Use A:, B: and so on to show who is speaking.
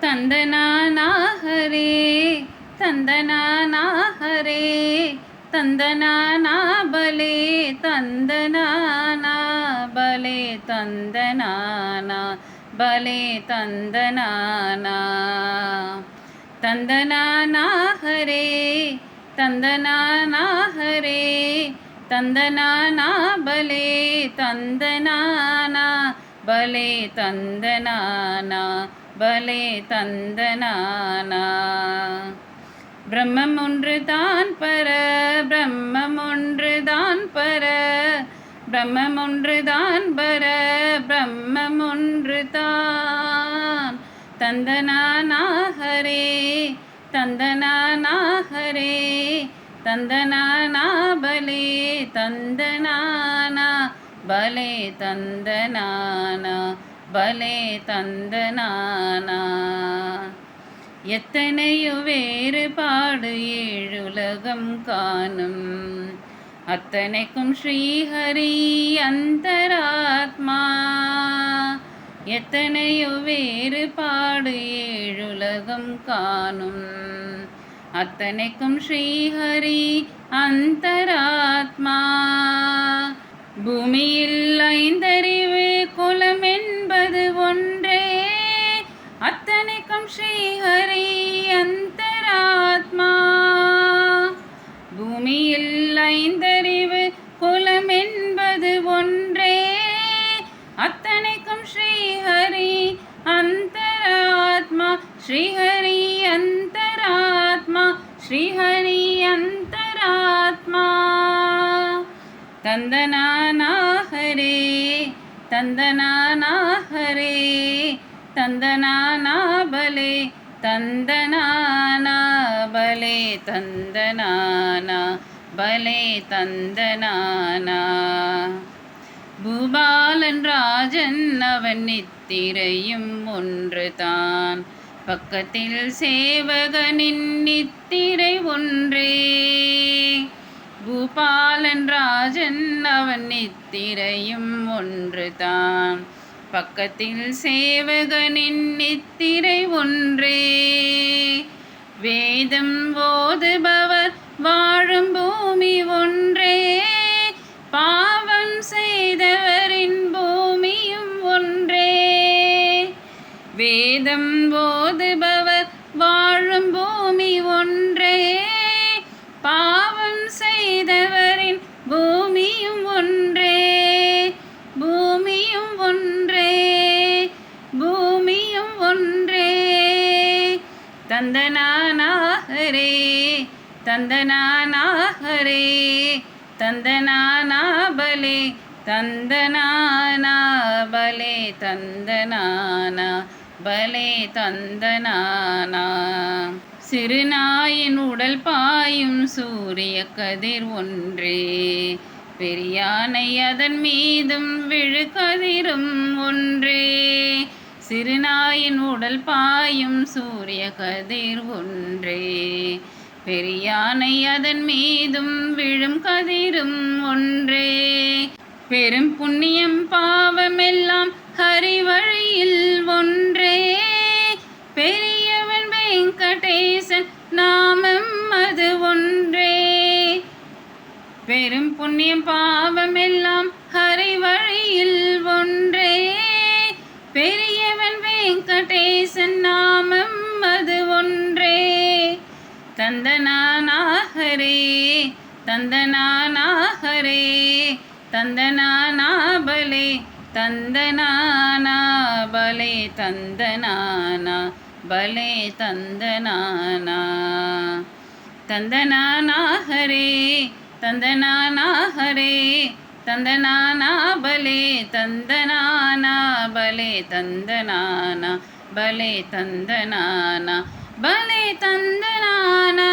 A: தந்தனானா ஹரே தந்தனானா ஹரே தந்தனானா பலே தந்தனானா பலே தந்தனானா பலே தந்தனானா தந்தனானா ஹரே தந்தனானா ஹரே தந்தனானா பலே தந்தனானா பலே தந்தனானா பலே தந்தனானா பிரம்மம் ஒன்றுதான் பர பிரம்மம் ஒன்றுதான் பர பிரம்மம் ஒன்றுதான் பர பிரம்மம் ஒன்றுதான் தந்தனானா ஹரே தந்தனானா ஹரே தந்தனானா பலே தந்தனானா பலே தந்தனானா பலே தந்தனானா எத்தனையோ வேறுபாடு ஏழுலகம் காணும் அத்தனைக்கும் ஸ்ரீஹரி அந்தராத்மா எத்தனையோ வேறுபாடு ஏழுலகம் காணும் அத்தனைக்கும் ஸ்ரீஹரி அந்தராத்மா பூமியில் ஐந்தறிவு குலம் என்பது ஒன்றே அத்தனைக்கும் ஸ்ரீஹரி அந்தராத்மா பூமியில் ஐந்தறிவு குலம் என்பது ஒன்றே அத்தனைக்கும் ஸ்ரீஹரி அந்தராத்மா ஸ்ரீஹரி அந்தராத்மா ஸ்ரீஹரி அந்தராத்மா தந்தனானா ஹரே தந்தனானா ஹரே தந்தனானா பலே தந்தனானா பலே தந்தனானா பலே தந்தனானா பூபாலன் ராஜன் அவன் நித்திரையும் ஒன்றுதான் பக்கத்தில் சேவகனின் நித்திரை ஒன்றே பூபாலன் ராஜன் அவன் நித்திரையும் ஒன்றுதான் பக்கத்தில் சேவகனின் நித்திரை ஒன்றே வேதம் ஓதுபவர் வாழும் பூமி ஒன்றே பாவம் செய்தவரின் பூமியும் ஒன்றே வேதம் ஓதுபவர் வாழும் பூமி ஒன்றே பாவம் செய்தவரின் பூமியும் ஒன்றே பூமியும் ஒன்றே பூமியும் ஒன்றே தந்தனானா ஹரே தந்தனானா ஹரே தந்தனானா பலே தந்தனானா பலே தந்தனானா பலே தந்தனானா சிறுநாயின் உடல் பாயும் சூரிய கதிர் ஒன்றே பெரியானை அதன் மீதும் விழு கதிரும் ஒன்றே சிறுநாயின் உடல் பாயும் சூரிய கதிர் ஒன்றே பெரியானை அதன் மீதும் விழும் கதிரும் ஒன்றே பெரும் புண்ணியம் பாவமெல்லாம் ஹரி வழியில் ஒன்றே பெரியவன் வெங்கடேசன் நாமம் அது ஒன்றே பெரும் புண்ணியம் பாவமெல்லாம் ஹரி வழியில் ஒன்றே பெரியவன் வெங்கடேசன் நாமம் அது ஒன்றே தந்தனானா ஹரே தந்தனானா ஹரே தந்தனானா பலே தந்தனானா பலே தந்தனானா பலே தந்தனானா தந்தனானா ஹரே தந்தனானா ஹரே தந்தனானா பலே தந்தனானா பலே தந்தனானா பலே தந்தனானா பலே தந்தனானா